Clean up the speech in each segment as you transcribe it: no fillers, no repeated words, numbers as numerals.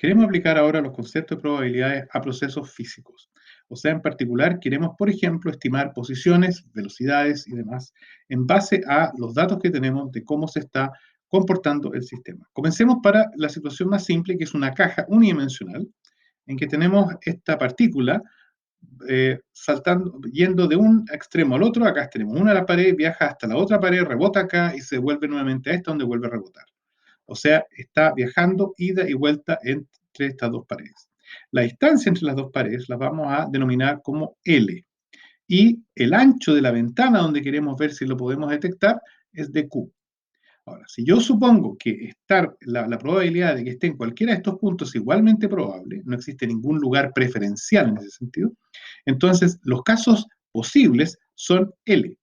Queremos aplicar ahora los conceptos de probabilidades a procesos físicos. O sea, en particular, queremos, por ejemplo, estimar posiciones, velocidades y demás en base a los datos que tenemos de cómo se está comportando el sistema. Comencemos para la situación más simple, que es una caja unidimensional, en que tenemos esta partícula saltando, yendo de un extremo al otro. Acá tenemos una a la pared, viaja hasta la otra pared, rebota acá y se vuelve nuevamente a esta, donde vuelve a rebotar. O sea, está viajando ida y vuelta entre estas dos paredes. La distancia entre las dos paredes la vamos a denominar como L. Y el ancho de la ventana donde queremos ver si lo podemos detectar es de Q. Ahora, si yo supongo que la probabilidad de que esté en cualquiera de estos puntos es igualmente probable, no existe ningún lugar preferencial en ese sentido, entonces los casos posibles son L,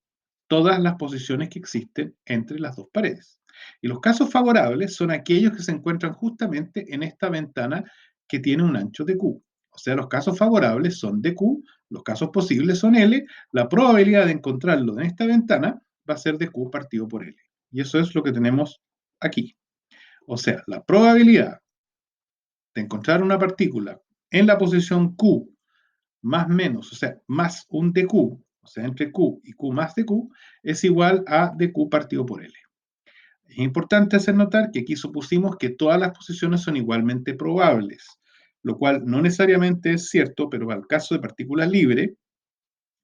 todas las posiciones que existen entre las dos paredes. Y los casos favorables son aquellos que se encuentran justamente en esta ventana que tiene un ancho de Q. O sea, los casos favorables son de Q, los casos posibles son L, la probabilidad de encontrarlo en esta ventana va a ser de Q partido por L. Y eso es lo que tenemos aquí. O sea, la probabilidad de encontrar una partícula en la posición Q más menos, o sea, más un dq, o sea, entre Q y Q más dq, es igual a dq partido por L. Es importante hacer notar que aquí supusimos que todas las posiciones son igualmente probables, lo cual no necesariamente es cierto, pero para el caso de partículas libres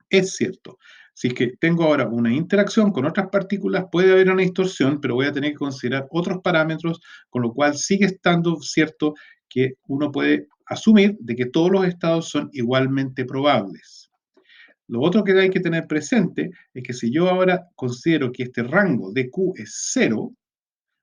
es cierto. Si es que tengo ahora una interacción con otras partículas, puede haber una distorsión, pero voy a tener que considerar otros parámetros, con lo cual sigue estando cierto que uno puede asumir de que todos los estados son igualmente probables. Lo otro que hay que tener presente es que si yo ahora considero que este rango de Q es 0,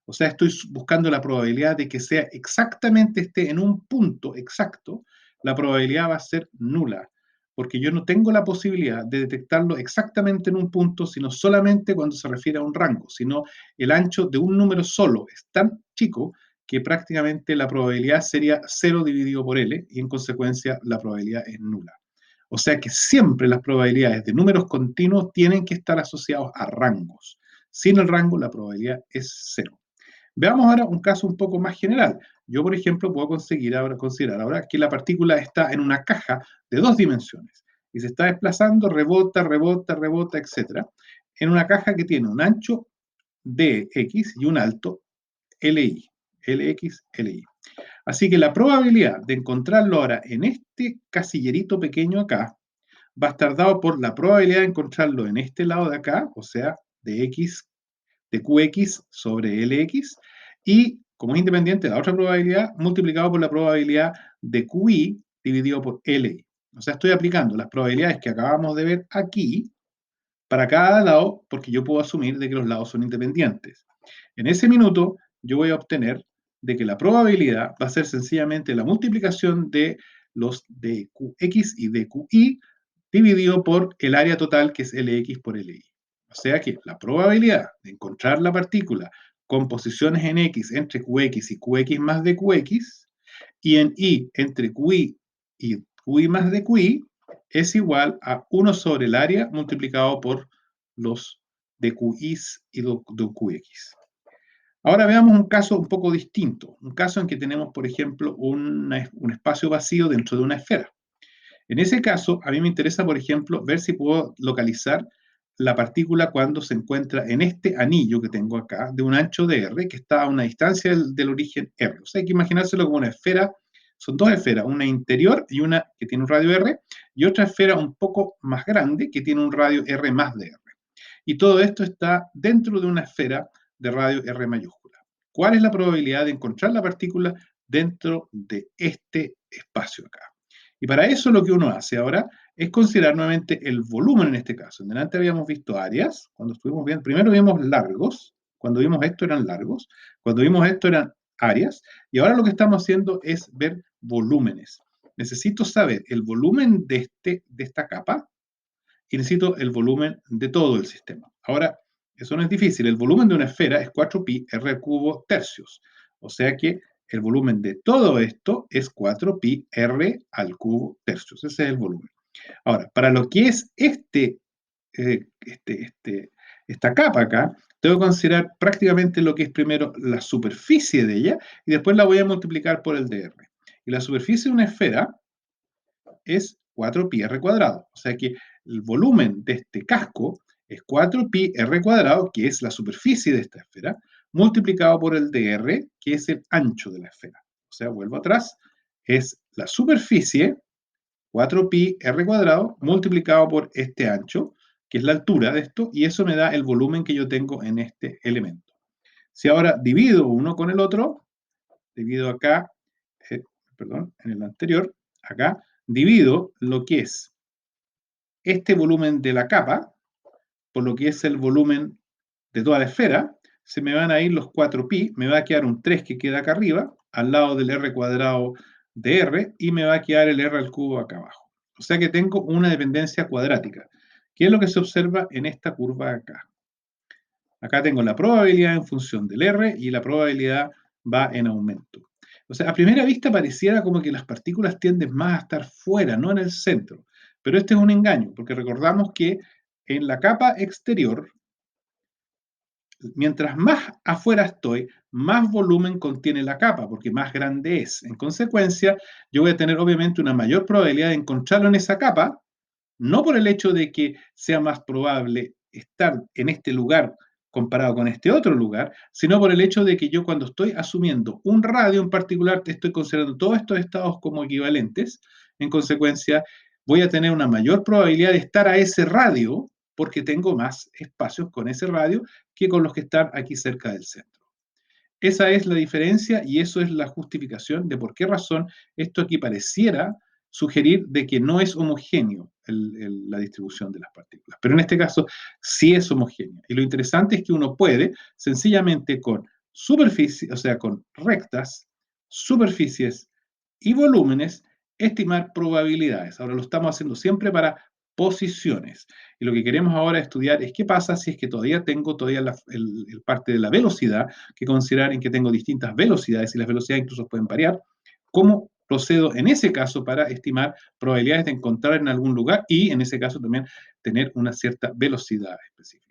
o sea, estoy buscando la probabilidad de que sea exactamente esté en un punto exacto, la probabilidad va a ser nula, porque yo no tengo la posibilidad de detectarlo exactamente en un punto, sino solamente cuando se refiere a un rango, sino el ancho de un número solo es tan chico que prácticamente la probabilidad sería 0 dividido por L y en consecuencia la probabilidad es nula. O sea que siempre las probabilidades de números continuos tienen que estar asociados a rangos. Sin el rango la probabilidad es 0. Veamos ahora un caso un poco más general. Yo, por ejemplo, puedo considerar ahora que la partícula está en una caja de dos dimensiones y se está desplazando, rebota, rebota, rebota, etc. En una caja que tiene un ancho dx y un alto li, lx, li. Así que la probabilidad de encontrarlo ahora en este casillerito pequeño acá va a estar dado por la probabilidad de encontrarlo en este lado de acá, o sea, de x, de qx sobre lx, y como es independiente la otra probabilidad, multiplicado por la probabilidad de qi dividido por li. O sea, estoy aplicando las probabilidades que acabamos de ver aquí para cada lado, porque yo puedo asumir de que los lados son independientes. En ese minuto, yo voy a obtener de que la probabilidad va a ser sencillamente la multiplicación de los de qx y de qi dividido por el área total, que es lx por li. O sea que la probabilidad de encontrar la partícula con posiciones en x entre qx y qx más dqx y en y entre qi y qi más dqi es igual a 1 sobre el área multiplicado por los dqis y dqx. Ahora veamos un caso un poco distinto, un caso en que tenemos, por ejemplo, un espacio vacío dentro de una esfera. En ese caso, a mí me interesa, por ejemplo, ver si puedo localizar la partícula cuando se encuentra en este anillo que tengo acá, de un ancho de R, que está a una distancia del origen R. O sea, hay que imaginárselo como una esfera, son dos esferas, una interior y una que tiene un radio R, y otra esfera un poco más grande que tiene un radio R más de R. Y todo esto está dentro de una esfera de radio R mayúscula. ¿Cuál es la probabilidad de encontrar la partícula dentro de este espacio acá? Y para eso lo que uno hace ahora es considerar nuevamente el volumen en este caso. En delante habíamos visto áreas, cuando estuvimos viendo, primero vimos largos, cuando vimos esto eran largos, cuando vimos esto eran áreas, y ahora lo que estamos haciendo es ver volúmenes. Necesito saber el volumen de esta capa y necesito el volumen de todo el sistema. Ahora, eso no es difícil, el volumen de una esfera es 4pi r al cubo tercios, o sea que el volumen de todo esto es 4pi r al cubo tercios, ese es el volumen. Ahora, para lo que es esta capa acá, tengo que considerar prácticamente lo que es primero la superficie de ella y después la voy a multiplicar por el dr. Y la superficie de una esfera es 4pi r cuadrado. O sea que el volumen de este casco es 4pi r cuadrado, que es la superficie de esta esfera, multiplicado por el dr, que es el ancho de la esfera. O sea, vuelvo atrás, es la superficie 4pi r cuadrado multiplicado por este ancho, que es la altura de esto, y eso me da el volumen que yo tengo en este elemento. Si ahora divido uno con el otro, divido acá, perdón, en el anterior, acá, divido lo que es este volumen de la capa por lo que es el volumen de toda la esfera, se me van a ir los 4pi, me va a quedar un 3 que queda acá arriba, al lado del r cuadrado de r, y me va a quedar el r al cubo acá abajo. O sea que tengo una dependencia cuadrática, que es lo que se observa en esta curva acá. Acá tengo la probabilidad en función del r y la probabilidad va en aumento. O sea, a primera vista pareciera como que las partículas tienden más a estar fuera, no en el centro. Pero este es un engaño, porque recordamos que en la capa exterior, mientras más afuera estoy, más volumen contiene la capa, porque más grande es. En consecuencia, yo voy a tener obviamente una mayor probabilidad de encontrarlo en esa capa, no por el hecho de que sea más probable estar en este lugar comparado con este otro lugar, sino por el hecho de que yo cuando estoy asumiendo un radio en particular, te estoy considerando todos estos estados como equivalentes, en consecuencia voy a tener una mayor probabilidad de estar a ese radio porque tengo más espacios con ese radio que con los que están aquí cerca del centro. Esa es la diferencia y eso es la justificación de por qué razón esto aquí pareciera sugerir de que no es homogéneo la distribución de las partículas. Pero en este caso sí es homogénea. Y lo interesante es que uno puede sencillamente con superficies, o sea, con rectas, superficies y volúmenes, estimar probabilidades. Ahora lo estamos haciendo siempre para posiciones. Y lo que queremos ahora estudiar es qué pasa si es que todavía tengo el parte de la velocidad, que considerar en que tengo distintas velocidades y las velocidades incluso pueden variar. ¿Cómo procedo en ese caso para estimar probabilidades de encontrar en algún lugar y en ese caso también tener una cierta velocidad específica?